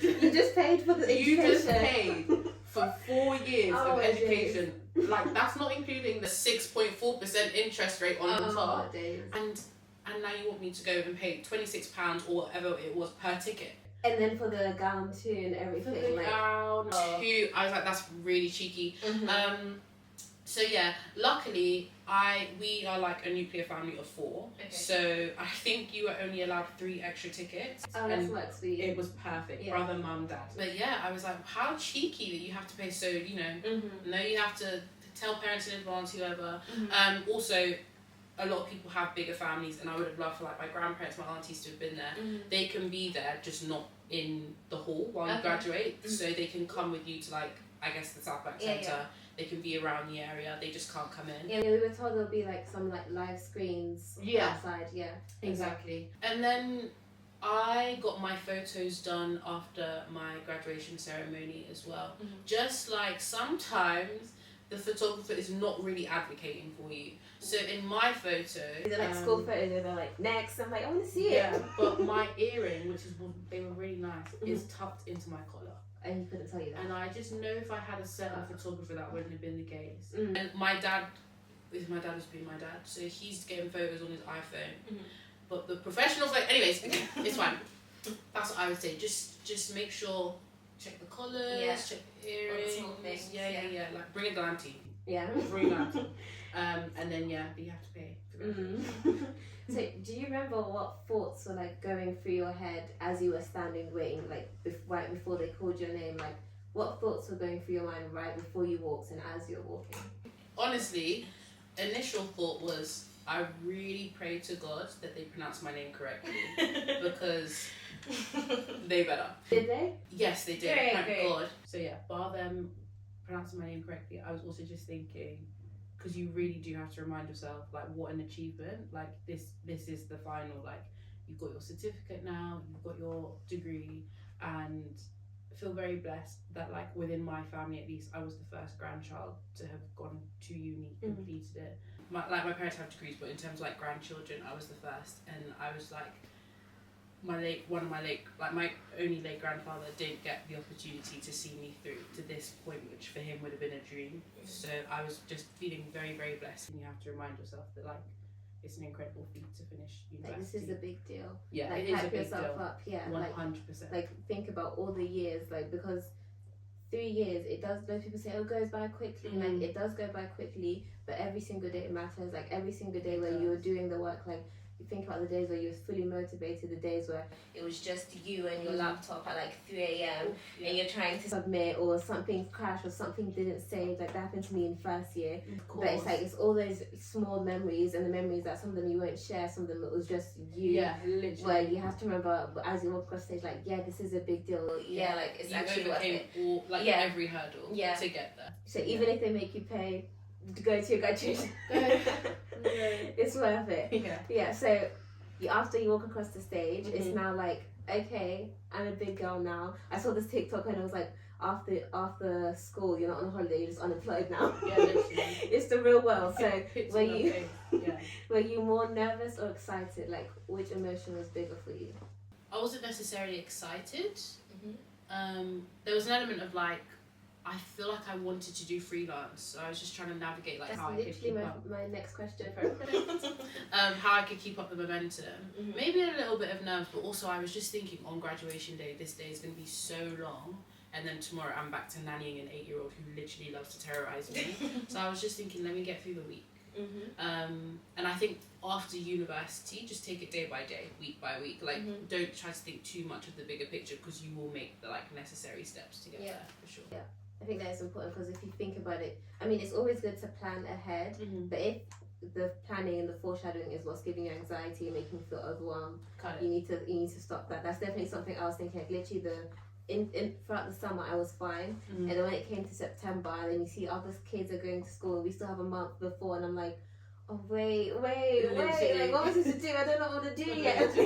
you just paid for the education. You just paid for 4 years of education. Days. Like that's not including the 6.4% interest rate on the top. And now you want me to go and pay £26 or whatever it was per ticket." And then for the gown too and everything. For the gown too, I was like, that's really cheeky. Mm-hmm. So yeah, luckily we are like a nuclear family of 4. Okay. So I think you were only allowed 3 extra tickets. Oh, that's what sweet. It was perfect. Yeah. Brother, mum, dad. But yeah, I was like, how cheeky that you have to pay. So you you have to tell parents in advance, whoever. Mm-hmm. Also, a lot of people have bigger families, and I would have loved for like my grandparents, my aunties to have been there. Mm-hmm. They can be there, just not in the hall while you graduate. Mm-hmm. So they can come with you to like, I guess, the South Bank Centre. Yeah. They can be around the area. They just can't come in. Yeah, we were told there'll be like some like live screens outside. Yeah, exactly. And then I got my photos done after my graduation ceremony as well. Mm-hmm. Just like sometimes the photographer is not really advocating for you. So in my photo, they're like school photos, they're like next. I'm like, I want to see it. Yeah, but my earring, which is they were really nice, is tucked into my collar. And he couldn't tell you that. And I just know if I had a certain photographer, that wouldn't have been the case. Mm. And my dad was being my dad, so he's getting photos on his iPhone. Mm-hmm. But the professionals, like, anyways, it's fine. That's what I would say. Just make sure, check the collars, check the earrings. Small things. Yeah. Like, bring a glam tee. Yeah. Bring a glam tee. And then, but you have to pay. So, do you remember what thoughts were like going through your head as you were standing waiting, like right before they called your name? Like, what thoughts were going through your mind right before you walked and as you're walking? Honestly, initial thought was I really pray to God that they pronounce my name correctly because they better. Did they? Yes, they did. Great, Thank God. So yeah, bar them pronouncing my name correctly. I was also just thinking, because you really do have to remind yourself, like, what an achievement. Like, this is the final, like, you've got your certificate now, you've got your degree, and I feel very blessed that, like, within my family at least, I was the first grandchild to have gone to uni, completed it. My parents have degrees, but in terms of, like, grandchildren, I was the first, and I was, like, my only late grandfather didn't get the opportunity to see me through to this point, which for him would have been a dream. So I was just feeling very, very blessed. And you have to remind yourself that, like, it's an incredible feat to finish university. Like, this is a big deal. Yeah, like, it is a big yourself deal. Up. Yeah, 100%. Like, think about all the years, like, because 3 years, it does, most people say, it goes by quickly. Like, it does go by quickly, but every single day matters. Like, every single day where you're doing the work, like, you think about the days where you were fully motivated, the days where it was just you and your laptop at like 3 a.m. and you're trying to submit, or something crashed or something didn't save. Like, that happened to me in first year. But it's like, it's all those small memories, and the memories that some of them you won't share, some of them it was just you. Yeah, literally. Where you have to remember as you walk across stage, like, this is a big deal. Yeah, like, it's actually worth it. Every hurdle to get there. So even if they make you pay to go to your graduation, it's worth it. Yeah. So after you walk across the stage, it's now like, okay, I'm a big girl now. I saw this TikTok and it was like, after school, you're not on holiday, you're just unemployed now. Yeah, literally. It's the real world. So were you more nervous or excited? Like, which emotion was bigger for you? I wasn't necessarily excited. There was an element of like, I feel like I wanted to do freelance, so I was just trying to navigate like how I could keep up. My next question. How I could keep up the momentum. Maybe a little bit of nerves, but also I was just thinking on graduation day, this day is going to be so long, and then tomorrow I'm back to nannying an 8-year-old who literally loves to terrorize me. So I was just thinking, let me get through the week. And I think after university, just take it day by day, week by week. Like, don't try to think too much of the bigger picture, because you will make the like necessary steps to get there, for sure. Yeah, I think that is important, because if you think about it, I mean, it's always good to plan ahead, but if the planning and the foreshadowing is what's giving you anxiety and making you feel overwhelmed, you need to stop that. That's definitely something I was thinking. Like, literally, throughout the summer I was fine, and then when it came to September, and then you see other kids are going to school, and we still have a month before, and I'm like, oh wait, like, what was I supposed to do? I don't know what to do yet.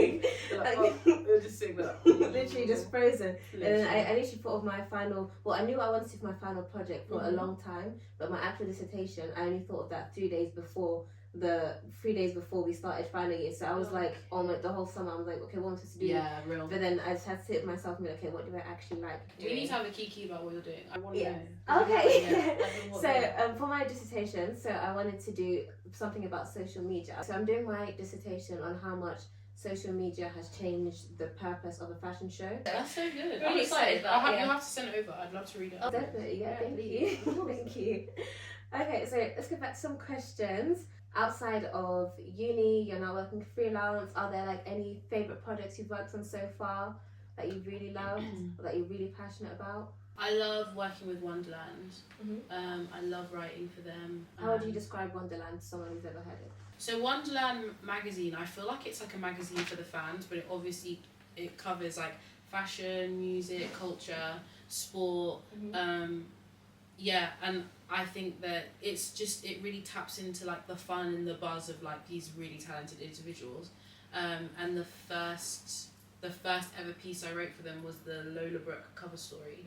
You're just sitting there, literally just frozen. And then I literally thought of my final, well, I knew I wanted to do my final project for a long time, but my actual dissertation, I only thought of that 3 days before we started final year. So I was like, the whole summer I was like, okay, what am I supposed to do? Yeah, real. But then I just had to sit with myself and be like, okay, what do I actually like doing? We need to have a key about what you're doing. I want to know. Okay. So for my dissertation, so I wanted to do something about social media. So I'm doing my dissertation on how much social media has changed the purpose of a fashion show. That's so good. Really excited. You'll have to send it over. I'd love to read it. Oh, definitely. Yeah, thank you. Thank you. Okay, so let's get back to some questions. Outside of uni, you're now working freelance. Are there like any favourite projects you've worked on so far that you really loved or that you're really passionate about? I love working with Wonderland. I love writing for them. How would you describe Wonderland to someone who's ever heard it? So Wonderland magazine, I feel like it's like a magazine for the fans, but it covers like fashion, music, culture, sport. And I think that it really taps into like the fun and the buzz of like these really talented individuals. And the first ever piece I wrote for them was the Lola Brooke cover story.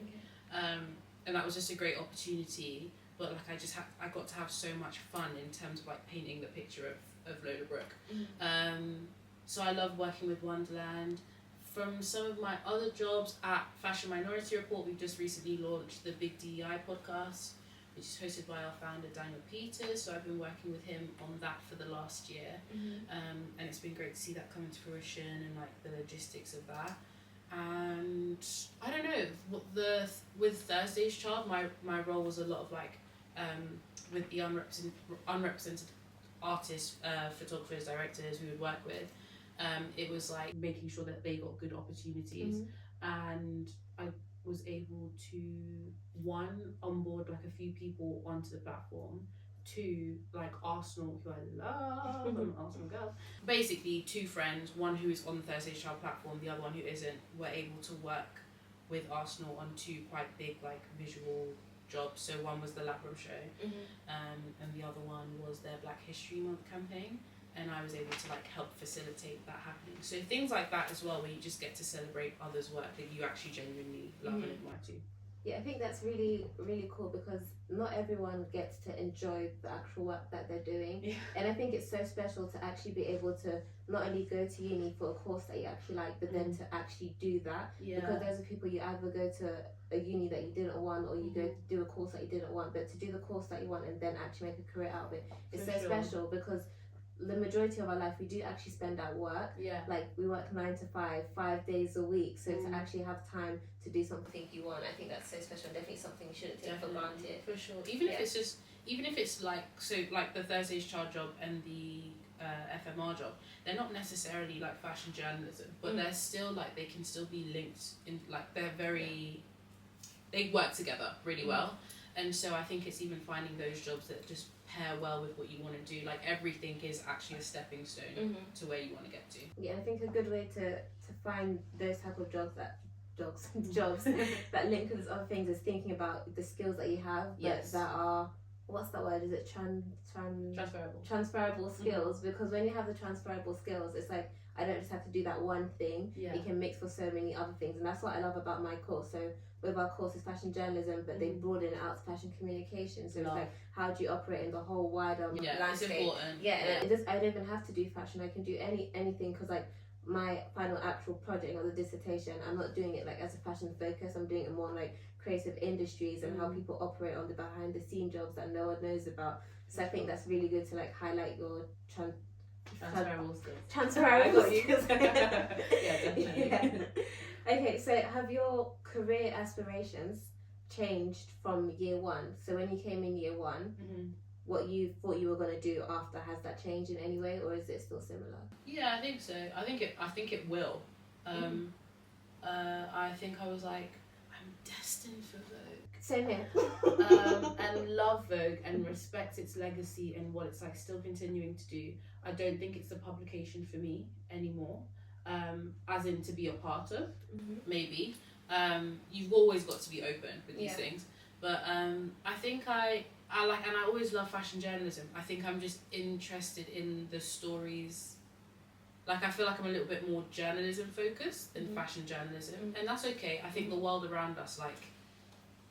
And that was just a great opportunity, but like I got to have so much fun in terms of like painting the picture of Lola Brooke. So I love working with Wonderland. From some of my other jobs at Fashion Minority Report, we've just recently launched the Big DEI podcast, which is hosted by our founder Daniel Peters. So I've been working with him on that for the last year, and it's been great to see that come into fruition and like the logistics of that. And I don't know, with Thursday's Child, my role was a lot of like with the unrepresented artists, photographers, directors we would work with. It was like making sure that they got good opportunities, and I was able to onboard like a few people onto the platform, like Arsenal, who I love, I'm an Arsenal girl. Basically 2 friends, one who is on the Thursday's Child platform, the other one who isn't, were able to work with Arsenal on 2 quite big like visual jobs. So one was the Labrum show, and the other one was their Black History Month campaign. And I was able to like help facilitate that happening. So things like that as well, where you just get to celebrate others' work that you actually genuinely love and admire too. Yeah, I think that's really, really cool, because not everyone gets to enjoy the actual work that they're doing. And I think it's so special to actually be able to not only go to uni for a course that you actually like, but then to actually do that. Because those are people, you either go to a uni that you didn't want, or you go to do a course that you didn't want, but to do the course that you want and then actually make a career out of it, it's so special, because the majority of our life we do actually spend at work. Like we work 9 to 5, 5 days a week. So to actually have time to do something you want, I think that's so special. And definitely something you shouldn't take for granted. For sure. Even if it's like, so like the Thursday's Child job and the FMR job, they're not necessarily like fashion journalism, but they're still like, they can still be linked in, like they work together really well. And so I think it's even finding those jobs that just pair well with what you want to do. Like everything is actually a stepping stone to where you want to get to. Yeah, I think a good way to find those type of jobs that link with other things is thinking about the skills that you have that are, what's that word? Is it transferable skills? Because when you have the transferable skills, it's like I don't just have to do that one thing. It can mix for so many other things, and that's what I love about my course. So with our course is fashion journalism, but they broaden it out to fashion communication. So it's like, how do you operate in the whole wider landscape? It's important. I don't even have to do fashion. I can do anything, because like my final actual project or the dissertation, I'm not doing it like as a fashion focus. I'm doing it more like creative industries and how people operate on the behind the scene jobs that no one knows about. So I think that's really good to like highlight your transferable skills. Definitely. Okay, so have your career aspirations changed from year 1? So when you came in year 1, what you thought you were going to do after, has that changed in any way, or is it still similar? Yeah, I think so. I think it will. I think I was like, I'm destined for Vogue. Same here. And love Vogue and respect its legacy and what it's like still continuing to do. I don't think it's the publication for me anymore, as in to be a part of, maybe. You've always got to be open with these things. But I think I like, and I always love fashion journalism. I think I'm just interested in the stories. Like, I feel like I'm a little bit more journalism focused than fashion journalism, and that's okay. I think the world around us, like,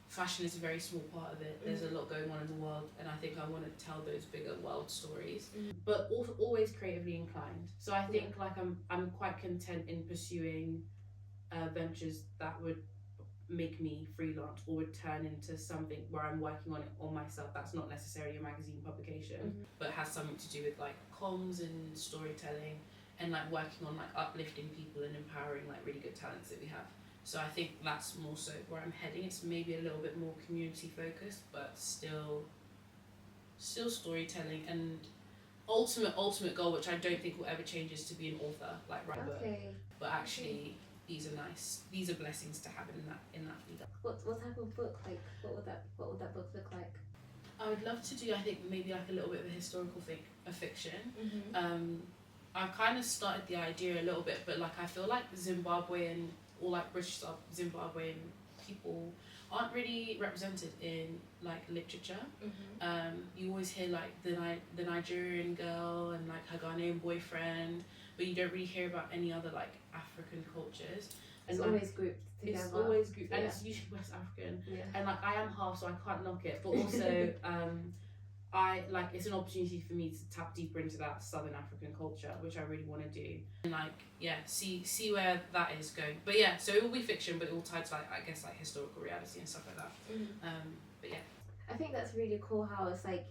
fashion is a very small part of it. There's a lot going on in the world, and I think I want to tell those bigger world stories, but also always creatively inclined. So I think like I'm quite content in pursuing ventures that would make me freelance or would turn into something where I'm working on it on myself. That's not necessarily a magazine publication, but has something to do with like comms and storytelling, and like working on like uplifting people and empowering like really good talents that we have. So I think that's more so where I'm heading. It's maybe a little bit more community focused, but still storytelling, and ultimate goal, which I don't think will ever change, is to be an author, like write a book. But actually these are nice. These are blessings to have in that field. What type of book? Like what would that book look like? I would love to do, I think, maybe like a little bit of a historical fiction. I've kind of started the idea a little bit, but like I feel like Zimbabwean or like British Zimbabwean people aren't really represented in like literature. You always hear like the Nigerian girl and like her Ghanaian boyfriend, but you don't really hear about any other like African cultures. It's always grouped together. It's always grouped, and it's usually West African. And like I am half, so I can't knock it, but also I like, it's an opportunity for me to tap deeper into that Southern African culture, which I really want to do, and like see where that is going. But yeah, so it will be fiction, but it will tie to like, I guess, like historical reality and stuff like that. But yeah, I think that's really cool how it's like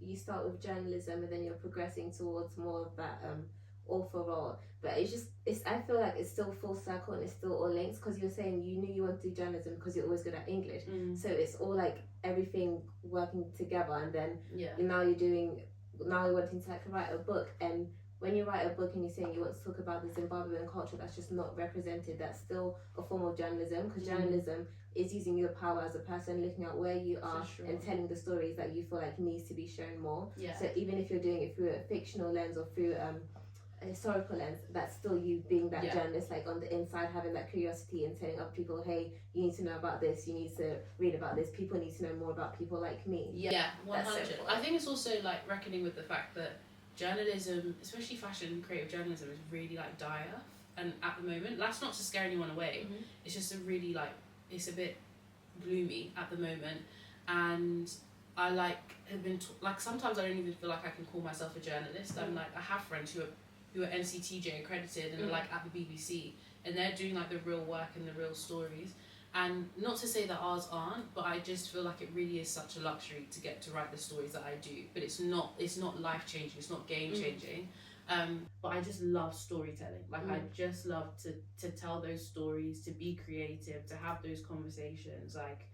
you start with journalism and then you're progressing towards more of that author role, but it's I feel like it's still full circle and it's still all linked, because you're saying you knew you wanted to do journalism because you're always good at English, so it's all like everything working together, and then now you're wanting to like write a book, and when you write a book and you're saying you want to talk about the Zimbabwean culture that's just not represented, that's still a form of journalism, because journalism is using your power as a person, looking at where you are and telling the stories that you feel like needs to be shown more. So even if you're doing it through a fictional lens or through a historical lens, that's still you being that journalist, like on the inside, having that curiosity and telling other people, hey, you need to know about this, you need to read about this, people need to know more about people like me. 100. So I think it's also like reckoning with the fact that journalism, especially fashion creative journalism, is really like dire, and at the moment, that's not to scare anyone away, it's just a really like, it's a bit gloomy at the moment, and I like have been like, sometimes I don't even feel like I can call myself a journalist. I'm like, I have friends who are NCTJ accredited and are like at the BBC, and they're doing like the real work and the real stories. And not to say that ours aren't, but I just feel like it really is such a luxury to get to write the stories that I do. But it's not life changing, it's not game changing. But I just love storytelling. Like I just love to tell those stories, to be creative, to have those conversations. Like,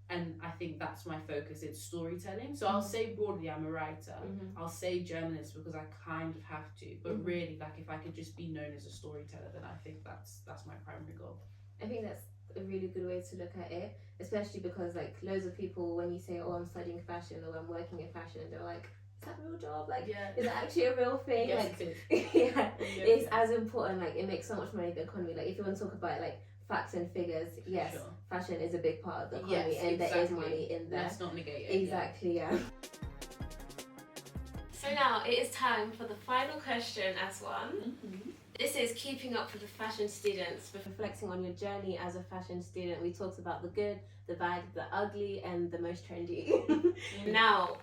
and I think that's my focus, it's storytelling. So I'll say broadly I'm a writer, I'll say journalist because I kind of have to, but really, like, if I could just be known as a storyteller, then I think that's my primary goal. I think that's a really good way to look at it, especially because like loads of people, when you say, oh, I'm studying fashion or I'm working in fashion, they're like, is that a real job? Like, is that actually a real thing? Yes, like, it is. It's as important. Like, it makes so much money in the economy. Like, if you want to talk about it, like facts and figures, fashion is a big part of the economy, and there is money in there. Let's not negate it. Exactly, So now it is time for the final question, Aswan. This is keeping up with the fashion students, reflecting on your journey as a fashion student. We talked about the good, the bad, the ugly, and the most trendy. Now,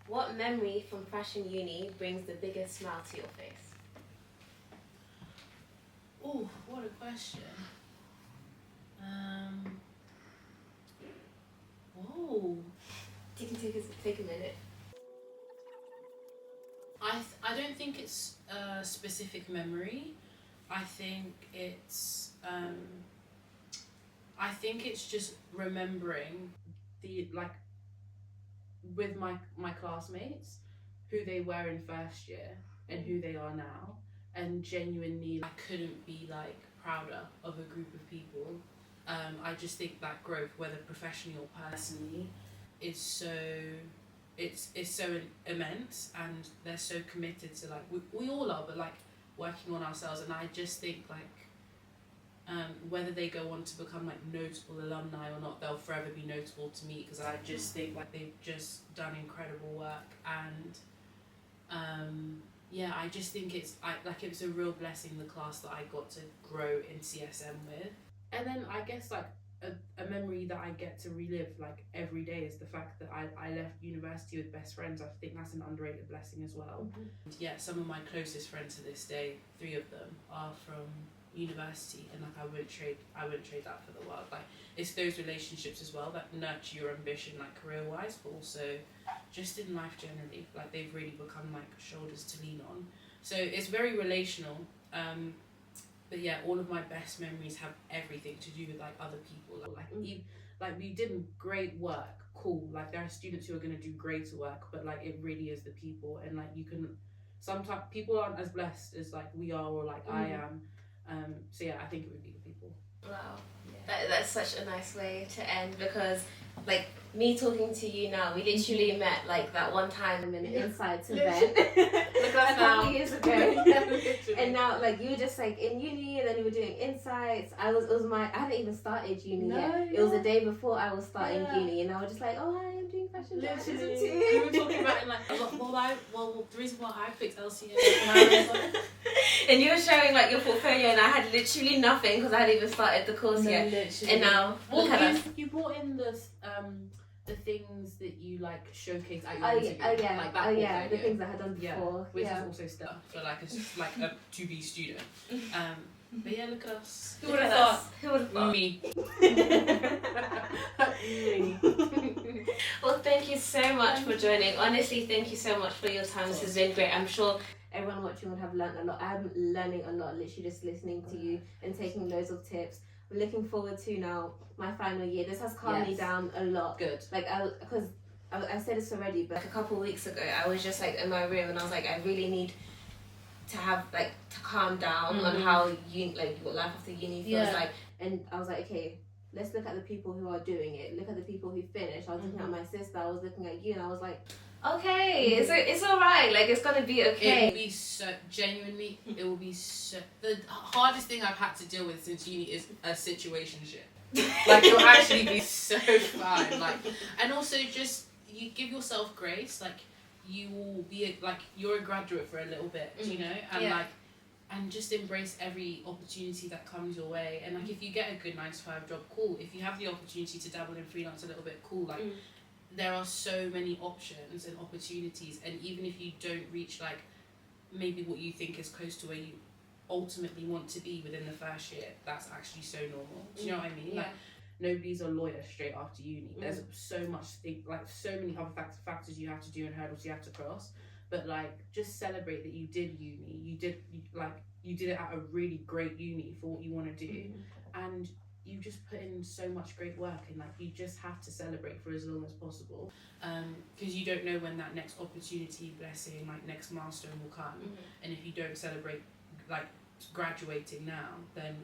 what memory from fashion uni brings the biggest smile to your face? Oh, what a question. Whoa. Take a minute. I don't think it's a specific memory. I think it's just remembering the, like, with my classmates, who they were in first year and who they are now, and genuinely I couldn't be like prouder of a group of people. I just think that growth, whether professionally or personally, is so immense, and they're so committed to like we all are, but like working on ourselves. And I just think like whether they go on to become like notable alumni or not, they'll forever be notable to me, because I just think like they've just done incredible work. And yeah, I just think it was a real blessing, the class that I got to grow in CSM with. And then I guess like a memory that I get to relive like every day is the fact that I left university with best friends. I think that's an underrated blessing as well. Yeah, some of my closest friends to this day, 3 of them, are from university, and like I wouldn't trade that for the world. Like, it's those relationships as well that nurture your ambition, like career wise, but also just in life generally. Like, they've really become like shoulders to lean on. So it's very relational. But yeah, all of my best memories have everything to do with like other people. Like we did great work, cool. Like, there are students who are gonna do greater work, but like it really is the people. And like, you can sometimes people aren't as blessed as like we are, or like I am. So yeah, I think it would be the people. Wow, yeah. That's such a nice way to end, because like me talking to you now, we literally met like that one time in an Insights event like a couple years ago. And now like you were just like in uni, and then you were doing Insights. I hadn't even started uni yet. It was the day before I was starting uni, and I was just like, oh hi, I'm doing fashion journalism too. We were talking about it like the reason why I picked LCA. And you were showing like your portfolio, and I had literally nothing because I hadn't even started the course yet. Literally. And now look at us. You brought in the things that you like showcase at your interview. The things I had done before. Which is also stuff for like a to be student. But yeah, look at us. Who would have thought? Who would have thought? Me. Well, thank you so much for joining. Honestly, thank you so much for your time. This has been great. I'm sure everyone watching would have learned a lot. I'm learning a lot, literally just listening to you and taking loads of tips. I'm looking forward to now my final year. This has calmed me down a lot. Good. Like, I said this already, but like a couple of weeks ago, I was just like in my room, and I was like, I really need to have like to calm down on how what life after uni feels like. And I was like, okay, let's look at the people who are doing it. Look at the people who finished. I was looking at my sister. I was looking at you, and I was like, okay, it's all right. Like, it's gonna be okay. It will be so genuinely. It will be so. The hardest thing I've had to deal with since uni is a situationship. Like, it'll actually be so fine. Like, and also just you give yourself grace. Like, you will be you're a graduate for a little bit, you know, and and just embrace every opportunity that comes your way. And like, if you get a good 9-to-5 job, cool. If you have the opportunity to dabble in freelance a little bit, cool. Like, there are so many options and opportunities, and even if you don't reach like maybe what you think is close to where you ultimately want to be within the first year, that's actually so normal. Do you know what I mean? Like, nobody's a lawyer straight after uni. There's so many other factors you have to do and hurdles you have to cross. But like, just celebrate that you did uni. You did it at a really great uni for what you want to do, and you just put in so much great work, and like, you just have to celebrate for as long as possible, because you don't know when that next opportunity, blessing, like next milestone will come. And if you don't celebrate like graduating now, then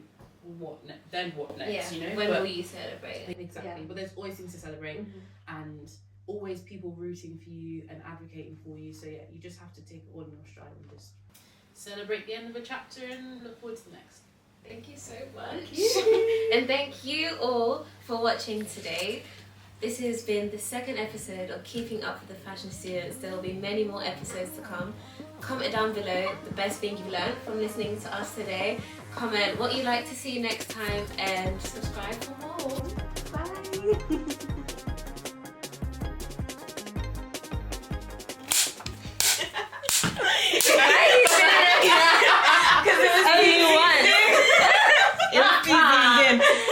what next? You know, when will you celebrate? Exactly. But there's always things to celebrate, and always people rooting for you and advocating for you. So yeah, you just have to take it all in your stride and just celebrate the end of a chapter and look forward to the next. Thank you so much. And thank you all for watching today. This has been the second episode of Keeping Up with the Fashion Students. There will be many more episodes to come. Comment down below the best thing you've learned from listening to us today. Comment what you'd like to see next time, and subscribe for more. Bye.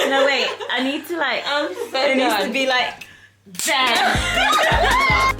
No, wait, I need to like, I'm so it needs to be like, damn.